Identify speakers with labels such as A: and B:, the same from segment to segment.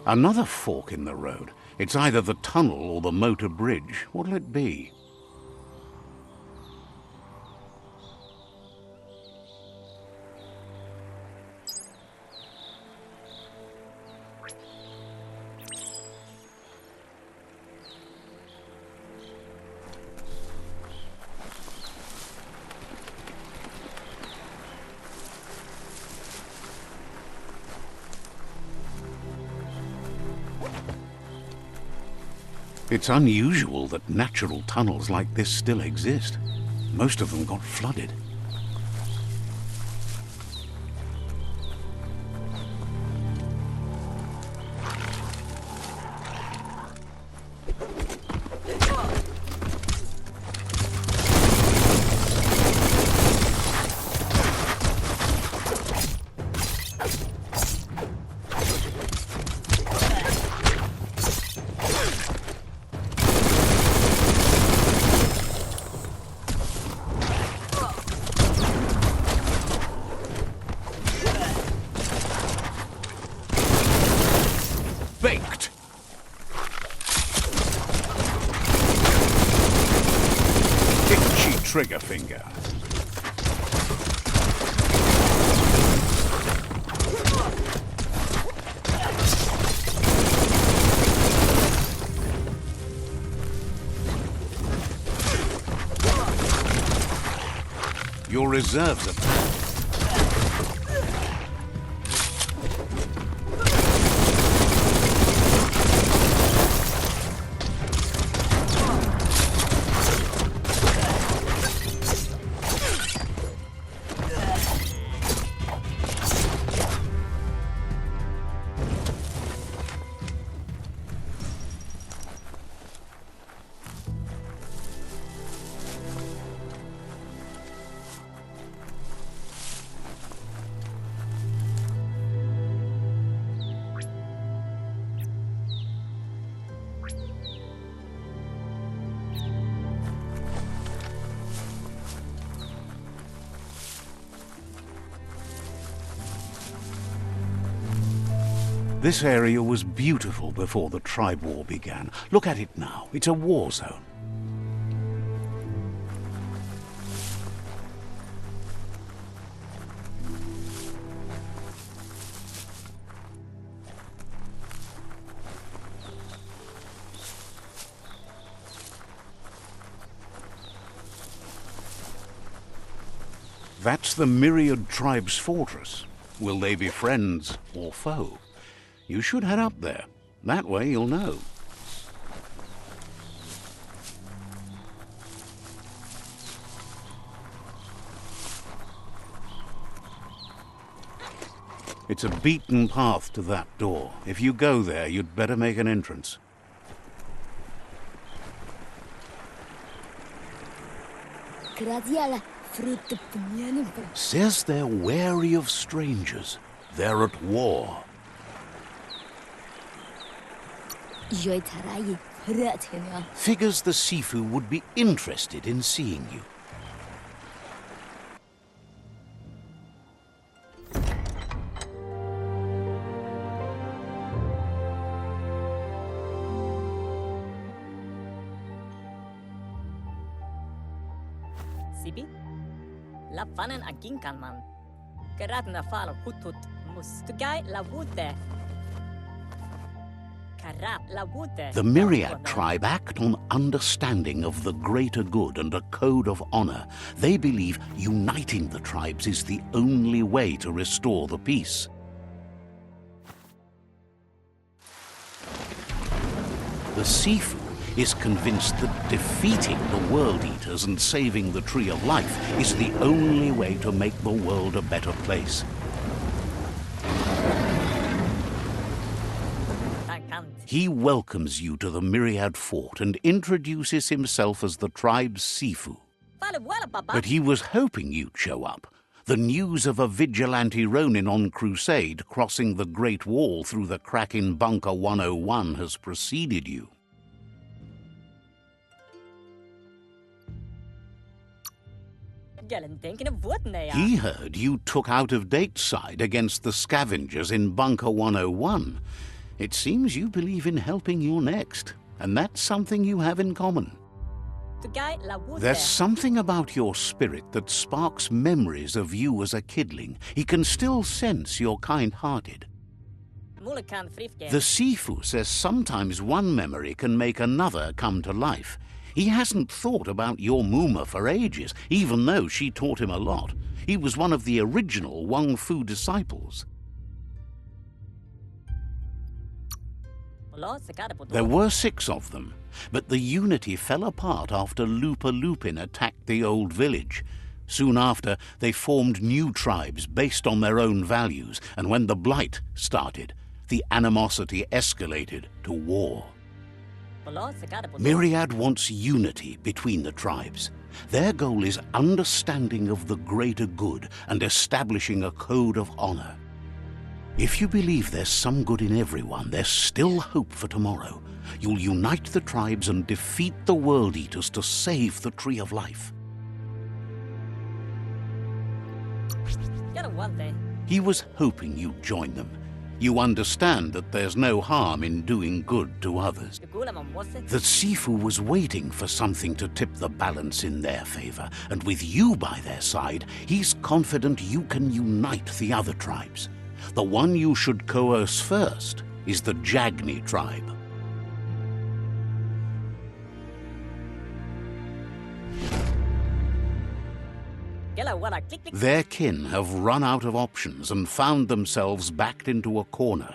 A: Another fork in the road. It's either the tunnel or the motor bridge. What'll it be? It's unusual that natural tunnels like this still exist. Most of them got flooded. Baked! Itchy trigger finger. Your reserves are back. This area was beautiful before the tribe war began. Look at it now. It's a war zone. That's the Myriad tribe's fortress. Will they be friends or foe? You should head up there. That way you'll know. It's a beaten path to that door. If you go there, you'd better make an entrance. Says they're wary of strangers. They're at war. Figures the Sifu would be interested in seeing you.
B: Sibi? La fanen aginkan man. Gerat na fal hutut mustugai la wute.
A: The Myriad tribe act on understanding of the greater good and a code of honor. They believe uniting the tribes is the only way to restore the peace. The Sifu is convinced that defeating the World Eaters and saving the Tree of Life is the only way to make the world a better place. He welcomes you to the Myriad Fort and introduces himself as the tribe's Sifu. But he was hoping you'd show up. The news of a vigilante Ronin on crusade crossing the Great Wall through the crack in Bunker 101 has preceded you. He heard you took out-of-date side against the scavengers in Bunker 101. It seems you believe in helping your next, and that's something you have in common. There's something about your spirit that sparks memories of you as a kidling. He can still sense you're kind-hearted. The Sifu says sometimes one memory can make another come to life. He hasn't thought about your Muma for ages, even though she taught him a lot. He was one of the original Wang Fu disciples. There were 6 of them, but the unity fell apart after Lupa Lupin attacked the old village. Soon after, they formed new tribes based on their own values, and when the Blight started, the animosity escalated to war. Myriad wants unity between the tribes. Their goal is understanding of the greater good and establishing a code of honor. If you believe there's some good in everyone, there's still hope for tomorrow. You'll unite the tribes and defeat the World Eaters to save the Tree of Life. He was hoping you'd join them. You understand that there's no harm in doing good to others. The Sifu was waiting for something to tip the balance in their favor, and with you by their side, he's confident you can unite the other tribes. The one you should coerce first is the Jagni tribe. Their kin have run out of options and found themselves backed into a corner.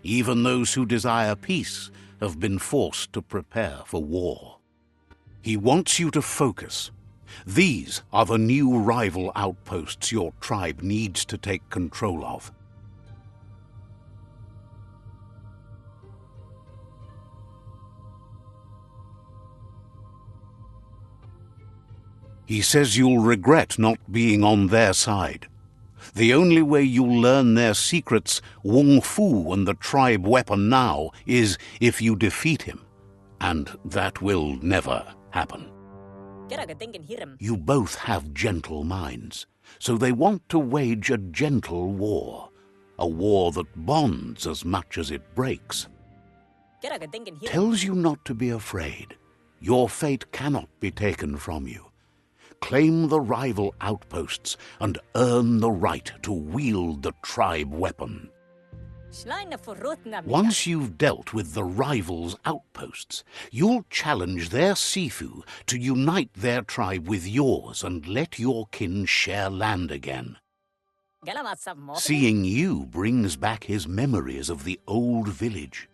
A: Even those who desire peace have been forced to prepare for war. He wants you to focus. These are the new rival outposts your tribe needs to take control of. He says you'll regret not being on their side. The only way you'll learn their secrets, Wung Fu and the tribe weapon now, is if you defeat him. And that will never happen. You both have gentle minds, so they want to wage a gentle war. A war that bonds as much as it breaks. Tells you not to be afraid. Your fate cannot be taken from you. Claim the rival outposts and earn the right to wield the tribe weapon. Once you've dealt with the rivals' outposts, you'll challenge their Sifu to unite their tribe with yours and let your kin share land again. Seeing you brings back his memories of the old village.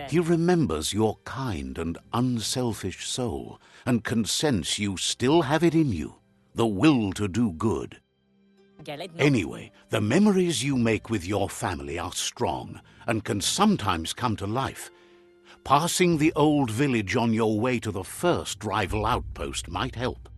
A: He remembers your kind and unselfish soul and can sense you still have it in you, the will to do good. Anyway, the memories you make with your family are strong and can sometimes come to life. Passing the old village on your way to the first rival outpost might help.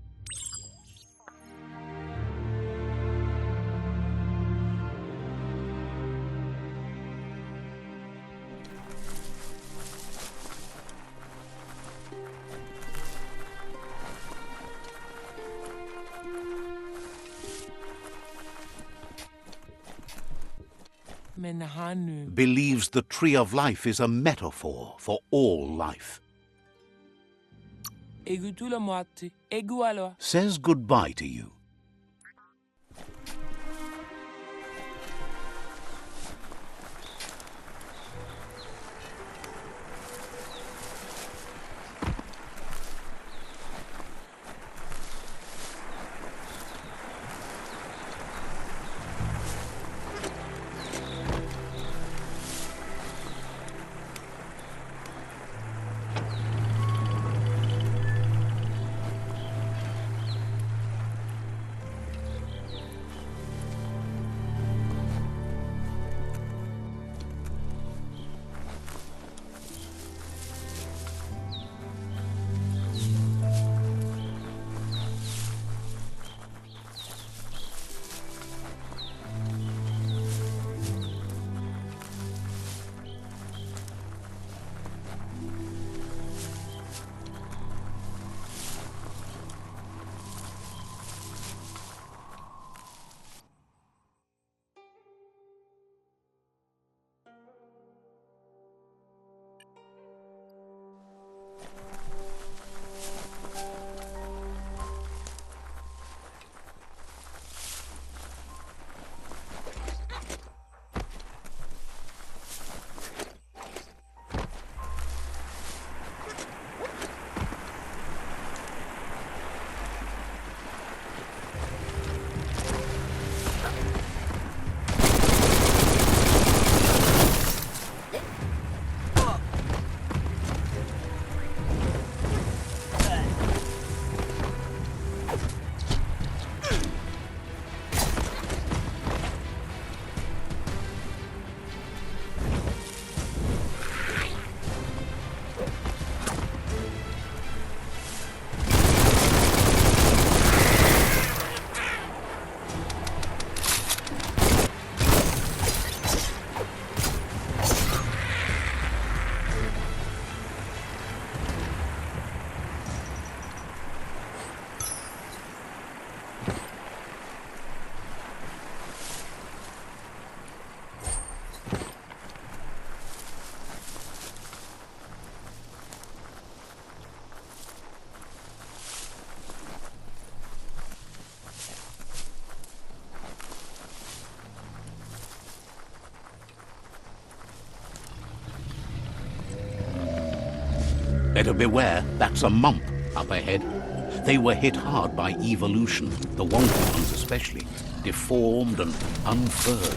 A: Believes the Tree of Life is a metaphor for all life. Says goodbye to you. Better beware, that's a mump up ahead. They were hit hard by evolution, the wonky ones especially, deformed and unfurred.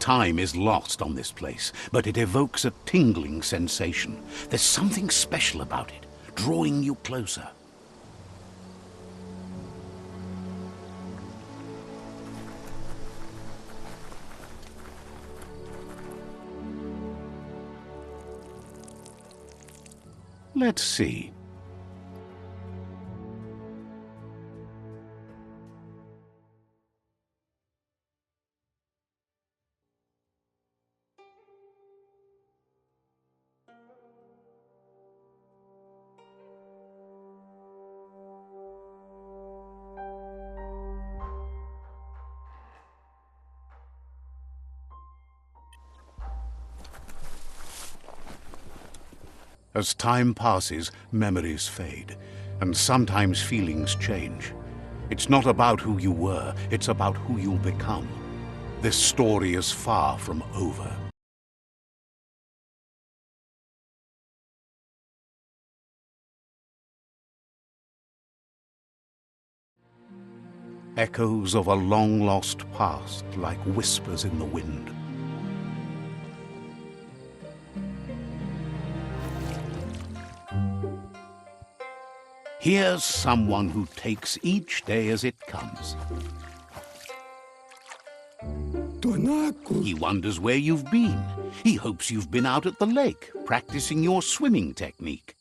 A: Time is lost on this place, but it evokes a tingling sensation. There's something special about it, drawing you closer. Let's see. As time passes, memories fade, and sometimes feelings change. It's not about who you were, it's about who you'll become. This story is far from over. Echoes of a long-lost past, like whispers in the wind. Here's someone who takes each day as it comes. He wonders where you've been. He hopes you've been out at the lake, practicing your swimming technique.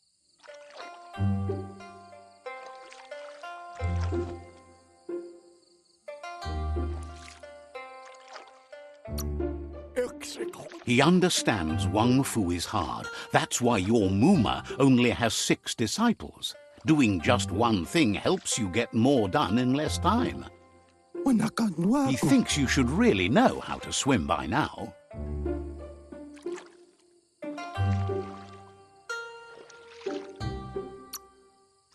A: He understands Wang Fu is hard. That's why your Muma only has 6 disciples. Doing just one thing helps you get more done in less time. He thinks you should really know how to swim by now.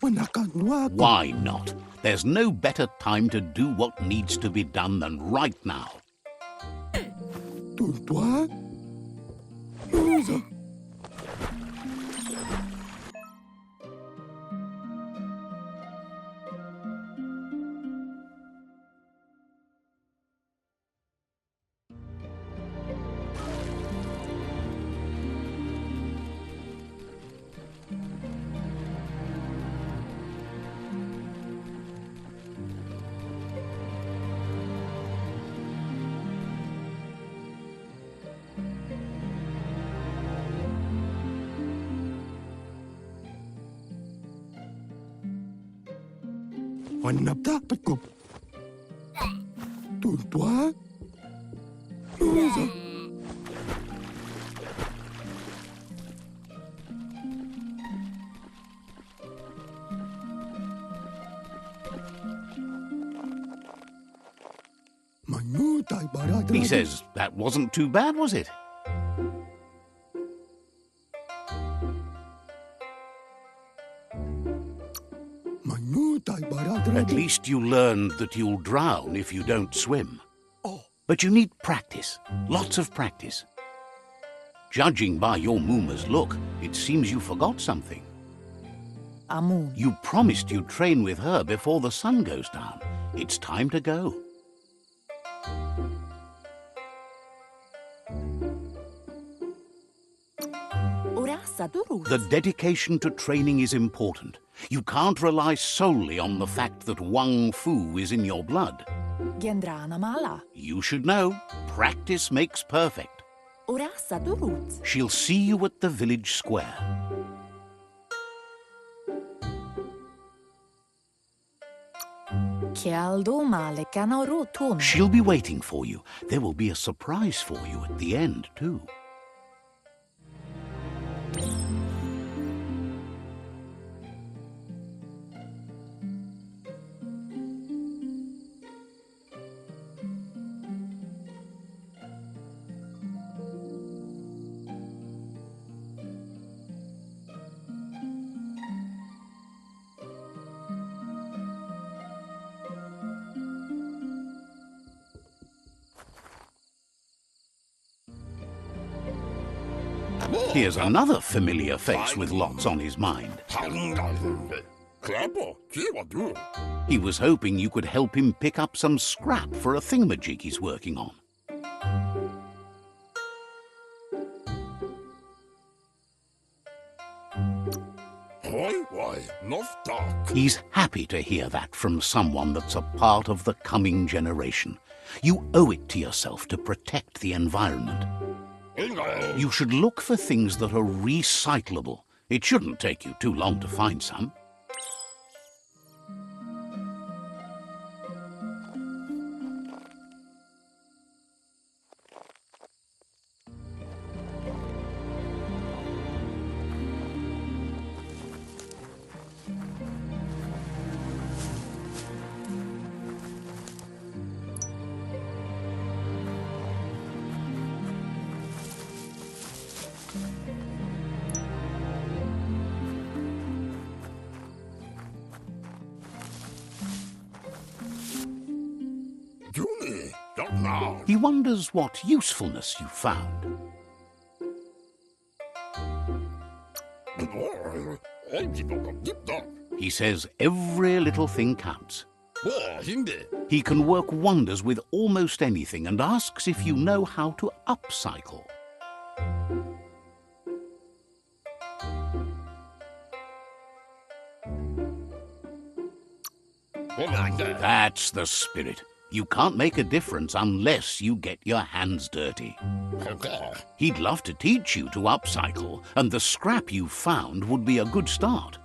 A: Why not? There's no better time to do what needs to be done than right now.
C: toi? Usa. Annapta petkup. Toi? Usa.
A: He says that wasn't too bad, was it? At least you learned that you'll drown if you don't swim. But you need practice, lots of practice. Judging by your Mooma's look, it seems you forgot something.
D: Amun.
A: You promised you'd train with her before the sun goes down. It's time to go. The dedication to training is important. You can't rely solely on the fact that Wang Fu is in your blood. You should know, practice makes perfect. She'll see you at the village square. She'll be waiting for you. There will be a surprise for you at the end, too. Here's another familiar face with lots on his mind. He was hoping you could help him pick up some scrap for a thingamajig he's working on. He's happy to hear that from someone that's a part of the coming generation. You owe it to yourself to protect the environment. You should look for things that are recyclable. It shouldn't take you too long to find some. He wonders what usefulness you found. He says every little thing counts. He can work wonders with almost anything and asks if you know how to upcycle. That's the spirit. You can't make a difference unless you get your hands dirty. He'd love to teach you to upcycle, and the scrap you found would be a good start.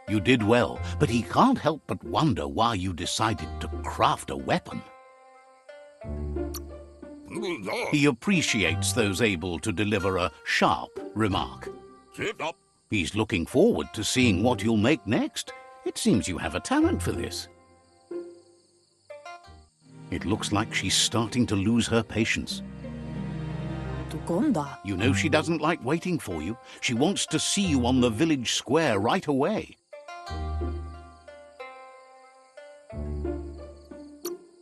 A: You did well, but he can't help but wonder why you decided to craft a weapon. He appreciates those able to deliver a sharp remark.
C: Sit up.
A: He's looking forward to seeing what you'll make next. It seems you have a talent for this. It looks like she's starting to lose her patience.
D: Tukonda.
A: You know she doesn't like waiting for you. She wants to see you on the village square right away.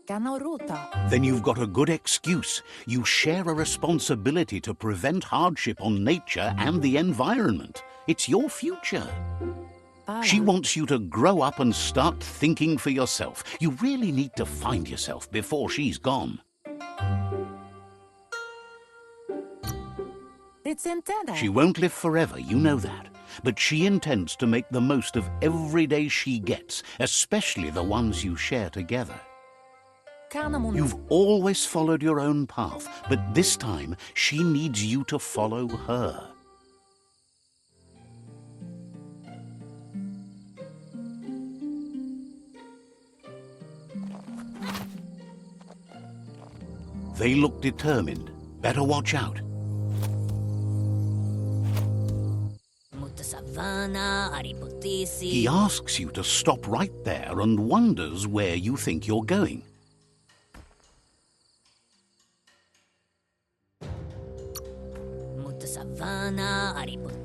D: Kanaruta.
A: Then you've got a good excuse. You share a responsibility to prevent hardship on nature and the environment. It's your future. She wants you to grow up and start thinking for yourself. You really need to find yourself before she's gone. She won't live forever, you know that. But she intends to make the most of every day she gets, especially the ones you share together. You've always followed your own path, but this time she needs you to follow her. They look determined. Better watch out. He asks you to stop right there and wonders where you think you're going.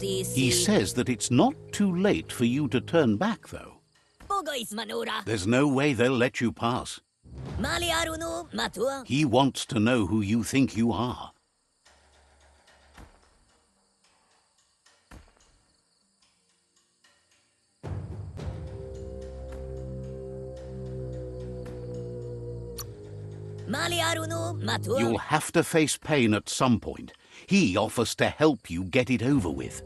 A: He says that it's not too late for you to turn back, though. There's no way they'll let you pass. He wants to know who you think you are. You'll have to face pain at some point. He offers to help you get it over with.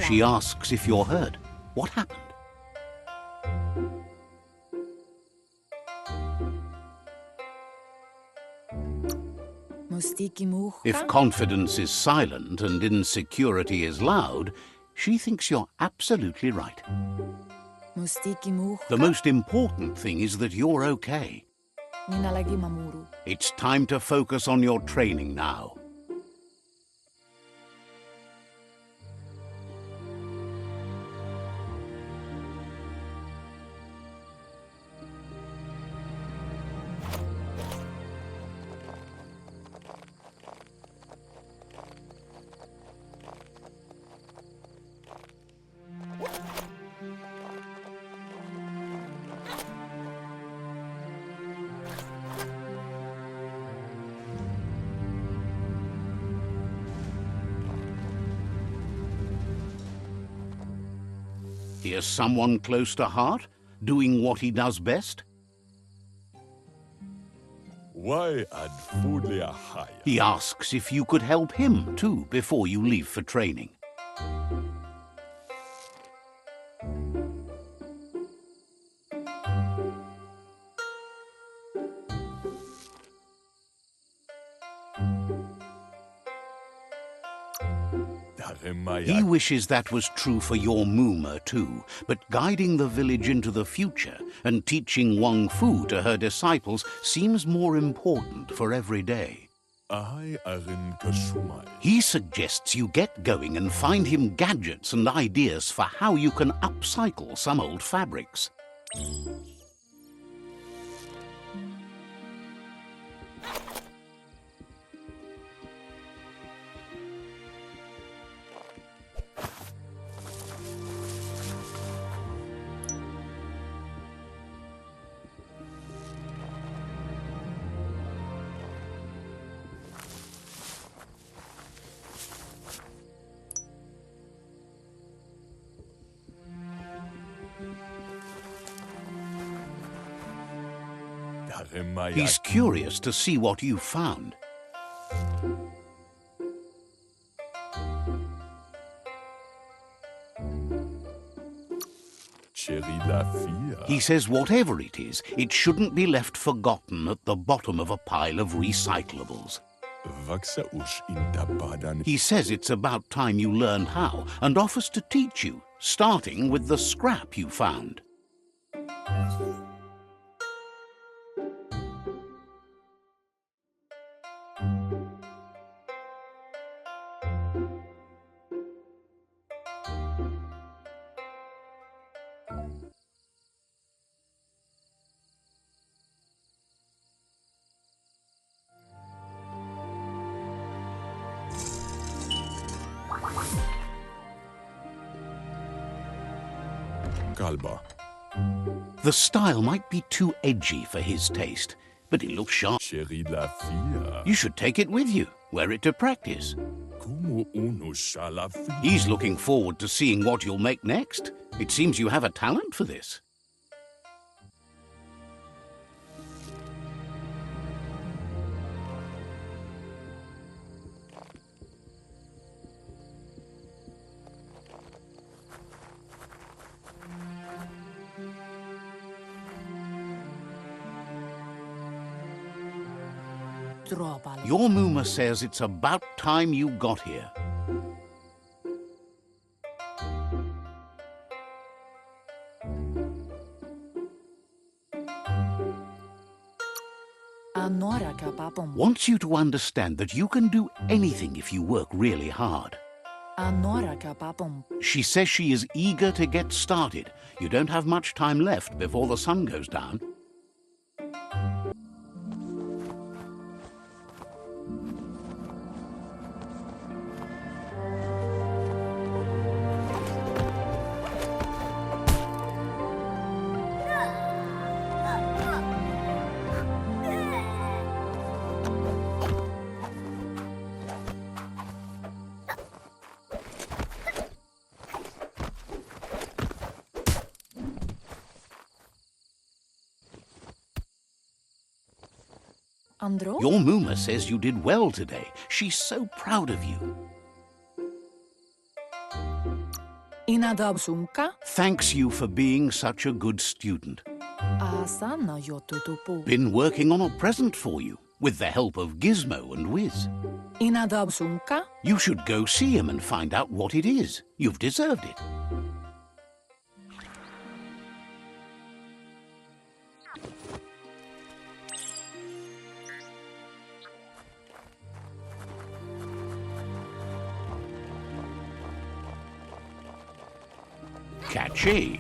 A: She asks if you're hurt. What happened? If confidence is silent and insecurity is loud, she thinks you're absolutely right. The most important thing is that you're okay. It's time to focus on your training now. Here's someone close to heart, doing what he does best.
E: Why add food layer higher?
A: He asks if you could help him too before you leave for training. He wishes that was true for your Mooma too, but guiding the village into the future and teaching Wang Fu to her disciples seems more important for every day. He suggests you get going and find him gadgets and ideas for how you can upcycle some old fabrics. He's curious to see what you've found. He says whatever it is, it shouldn't be left forgotten at the bottom of a pile of recyclables. He says it's about time you learned how and offers to teach you, starting with the scrap you found. The style might be too edgy for his taste, but it looks sharp. You should take it with you, wear it to practice. He's looking forward to seeing what you'll make next. It seems you have a talent for this. Your Muma says it's about time you got here. Wants you to understand that you can do anything if you work really hard. She says she is eager to get started. You don't have much time left before the sun goes down. Your Muma says you did well today. She's so proud of you. Thanks you for being such a good student. Been working on a present for you, with the help of Gizmo and Wiz. You should go see him and find out what it is. You've deserved it. Catchy.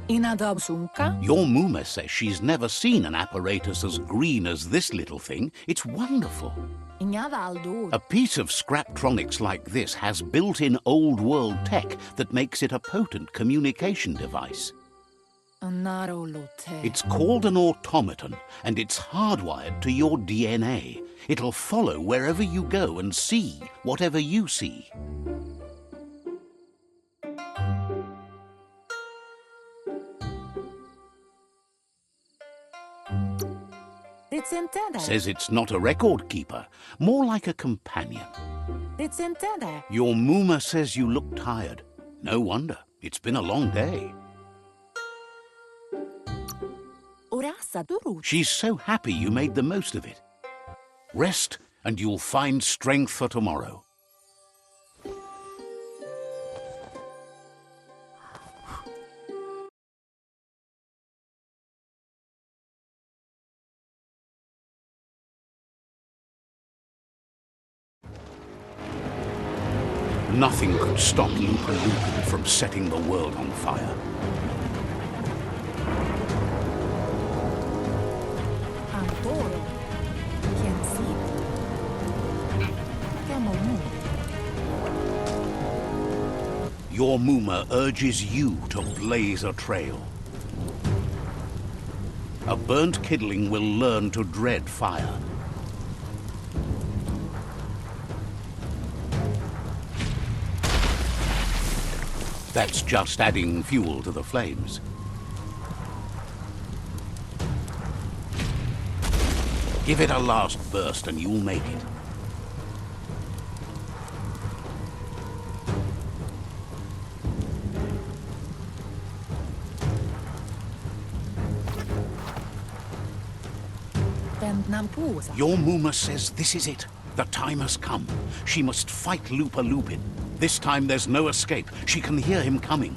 A: Your Muma says she's never seen an apparatus as green as this little thing. It's wonderful. A piece of scraptronics like this has built-in old-world tech that makes it a potent communication device. It's called an automaton, and it's hardwired to your DNA. It'll follow wherever you go and see whatever you see. Says it's not a record keeper, more like a companion. Your Muma says you look tired. No wonder. It's been a long day. She's so happy you made the most of it. Rest and you'll find strength for tomorrow. Nothing could stop Lupa Lupa from setting the world on fire. Your Muma urges you to blaze a trail. A burnt kidling will learn to dread fire. That's just adding fuel to the flames. Give it a last burst and you'll make it. Your Muma says this is it. The time has come. She must fight Lupa Lupin. This time there's no escape. She can hear him coming.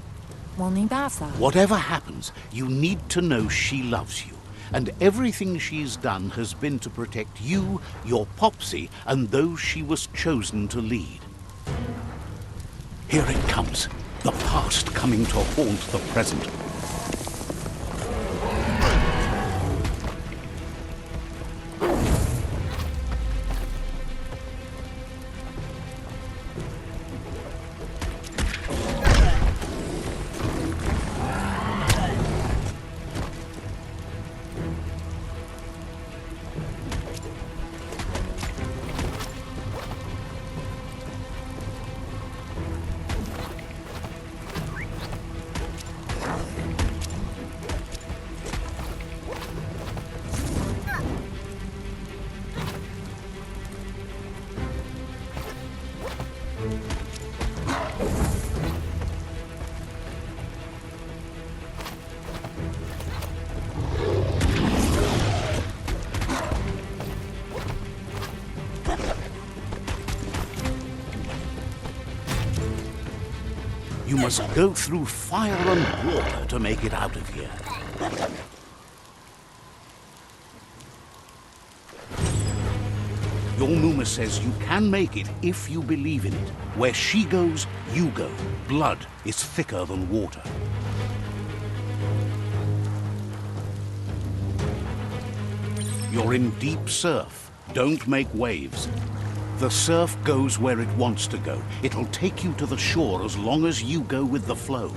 A: Whatever happens, you need to know she loves you. And everything she's done has been to protect you, your Popsy, and those she was chosen to lead. Here it comes. The past coming to haunt the present. You must go through fire and water to make it out of here. Your Muma says you can make it if you believe in it. Where she goes, you go. Blood is thicker than water. You're in deep surf. Don't make waves. The surf goes where it wants to go. It'll take you to the shore as long as you go with the flow.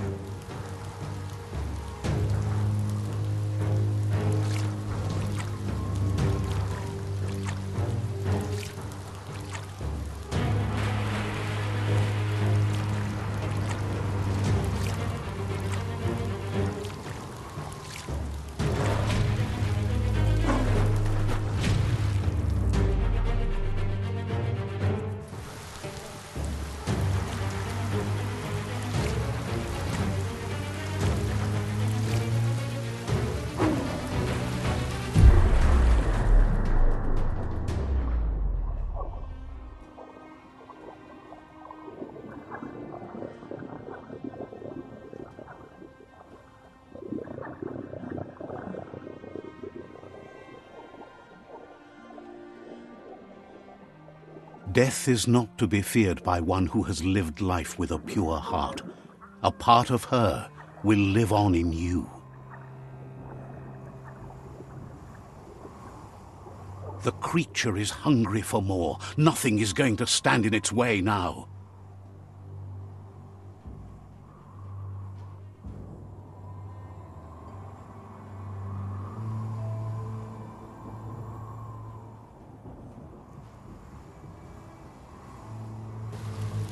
A: Death is not to be feared by one who has lived life with a pure heart. A part of her will live on in you. The creature is hungry for more. Nothing is going to stand in its way now.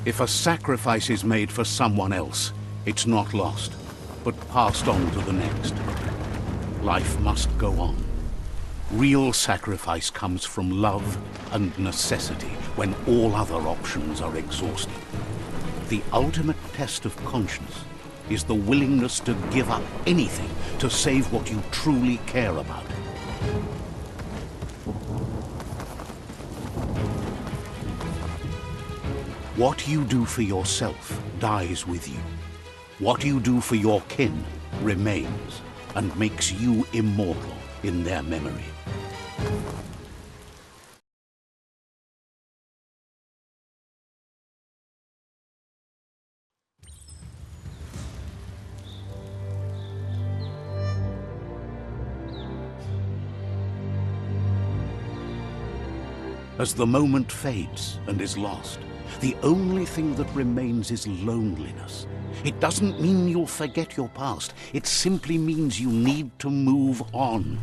A: If a sacrifice is made for someone else, it's not lost, but passed on to the next. Life must go on. Real sacrifice comes from love and necessity when all other options are exhausted. The ultimate test of conscience is the willingness to give up anything to save what you truly care about. What you do for yourself dies with you. What you do for your kin remains and makes you immortal in their memory. As the moment fades and is lost, the only thing that remains is loneliness. It doesn't mean you'll forget your past. It simply means you need to move on.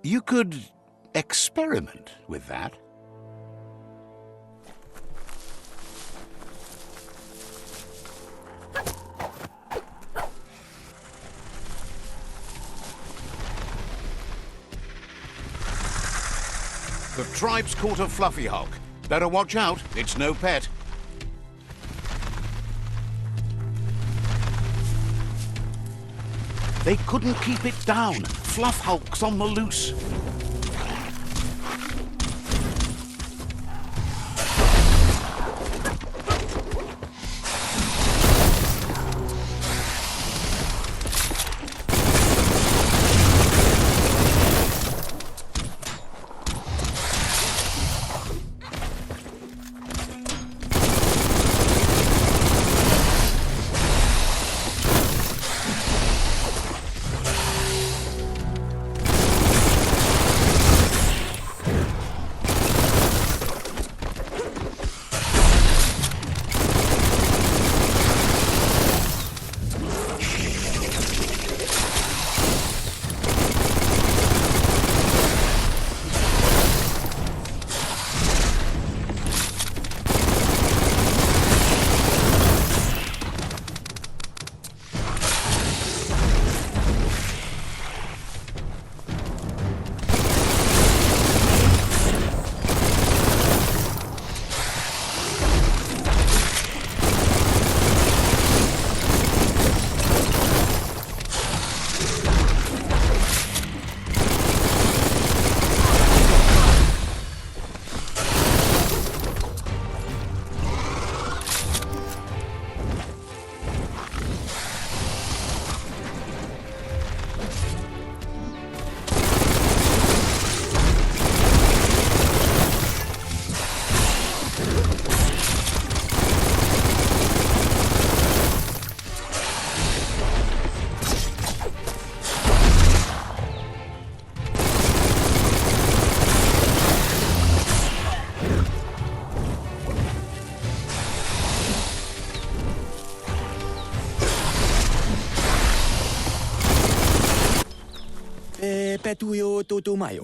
A: You could experiment with that. The tribe's caught a fluffy hulk. Better watch out, it's no pet. They couldn't keep it down. Fluff hulk's on the loose.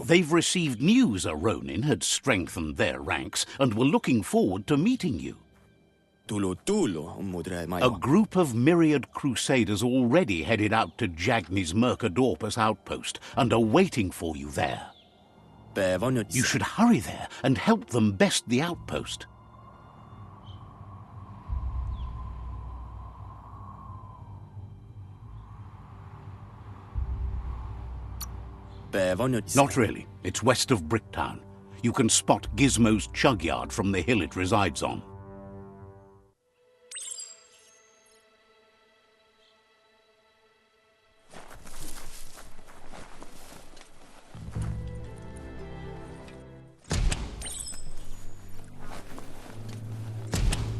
A: They've received news a Ronin had strengthened their ranks and were looking forward to meeting you. A group of myriad crusaders already headed out to Jagni's Mercadorpus outpost and are waiting for you there. You should hurry there and help them best the outpost. Not really. It's west of Bricktown. You can spot Gizmo's chug yard from the hill it resides on.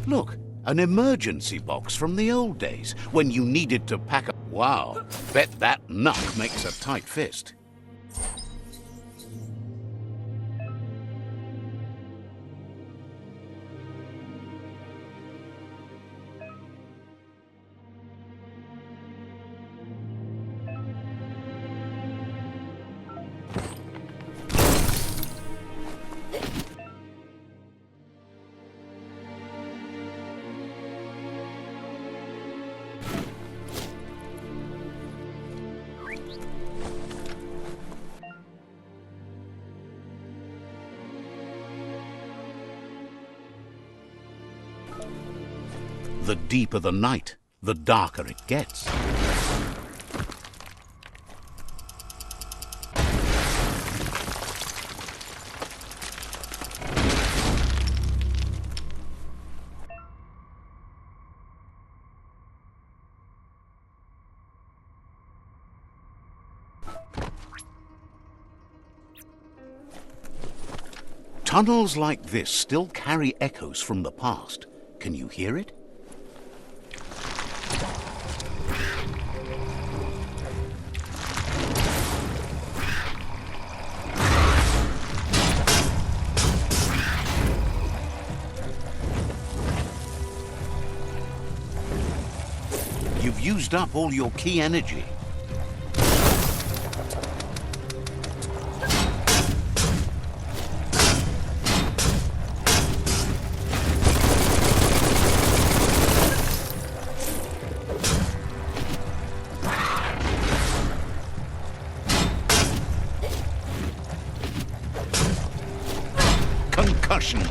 A: Look, an emergency box from the old days, when you needed to pack a... Wow, bet that nut makes a tight fist. The deeper the night, the darker it gets. Tunnels like this still carry echoes from the past. Can you hear it? You've used up all your key energy. concussion.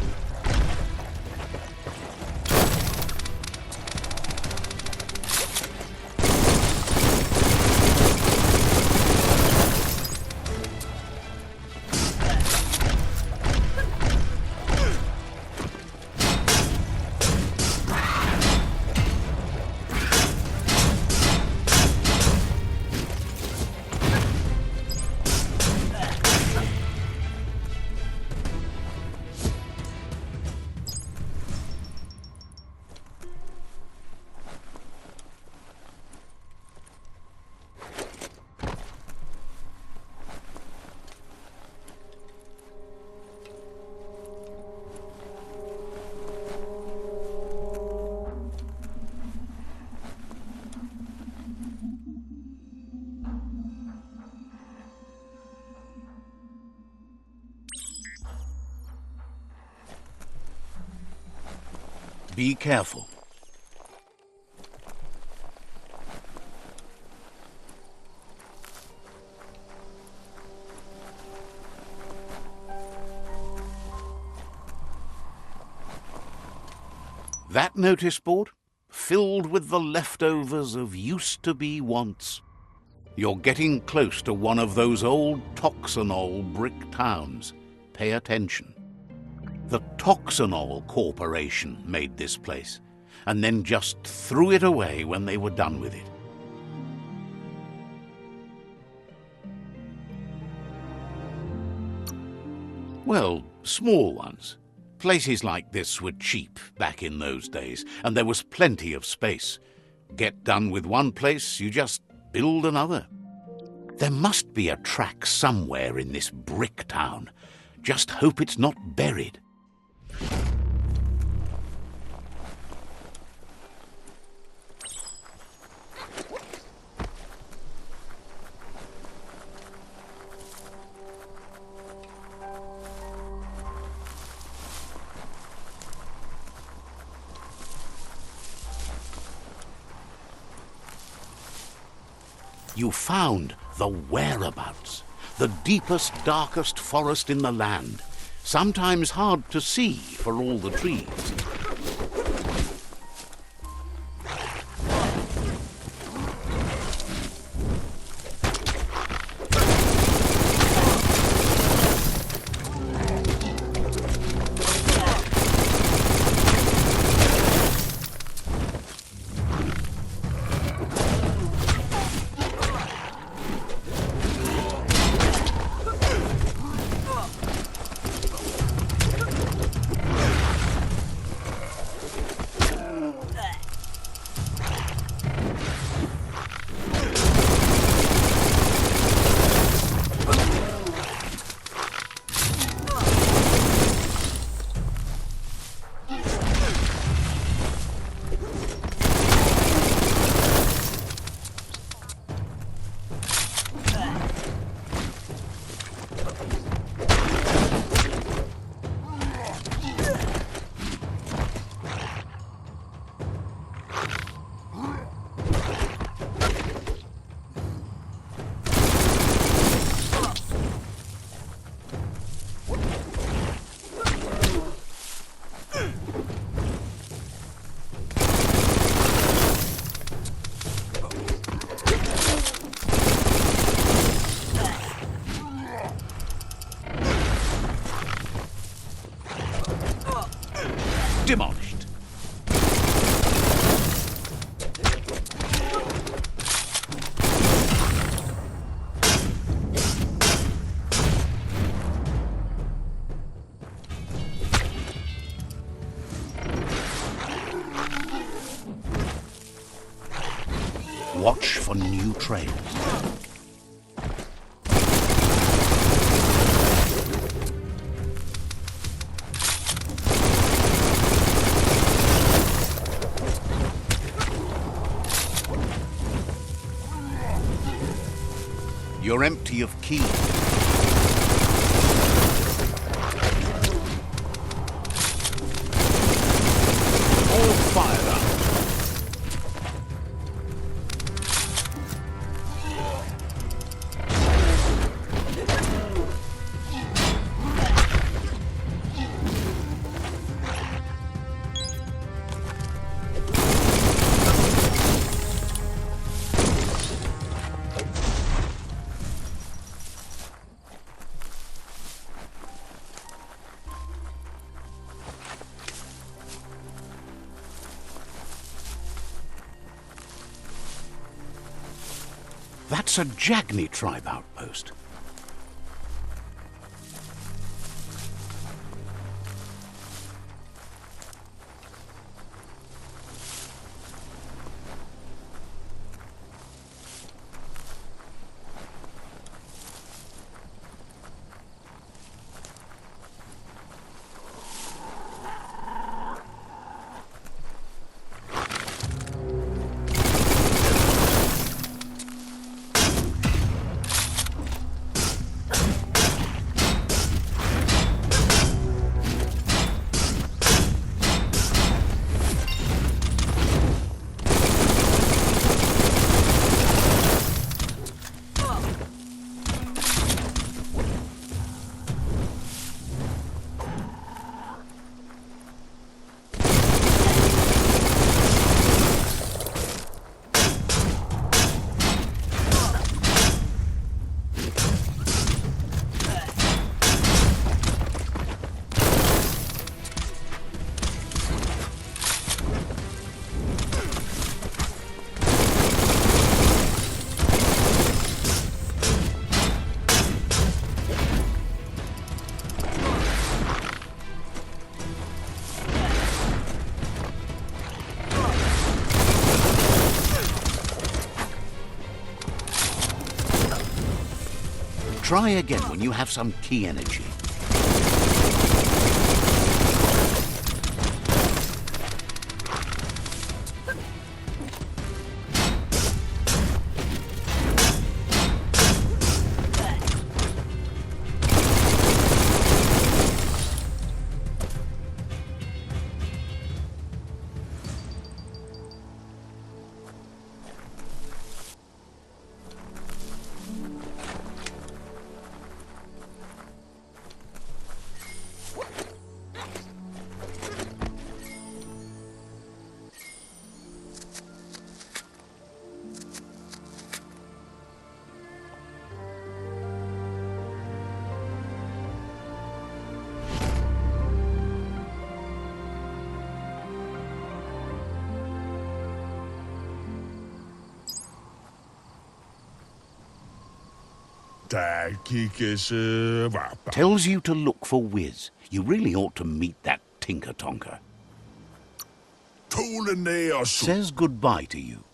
A: Be careful. That notice board? Filled with the leftovers of used-to-be wants. You're getting close to one of those old Toxanol brick towns. Pay attention. The Toxanol Corporation made this place, and then just threw it away when they were done with it. Well, small ones. Places like this were cheap back in those days, and there was plenty of space. Get done with one place, you just build another. There must be a track somewhere in this brick town. Just hope it's not buried. You found the whereabouts, the deepest, darkest forest in the land, sometimes hard to see for all the trees. Demolished. Watch for new trails. You're empty of keys. All fired up. That's a Jagni tribe outpost. Try again when you have some key energy. Tells you to look for Wiz. You really ought to meet that Tinker Tonker. Says goodbye to you.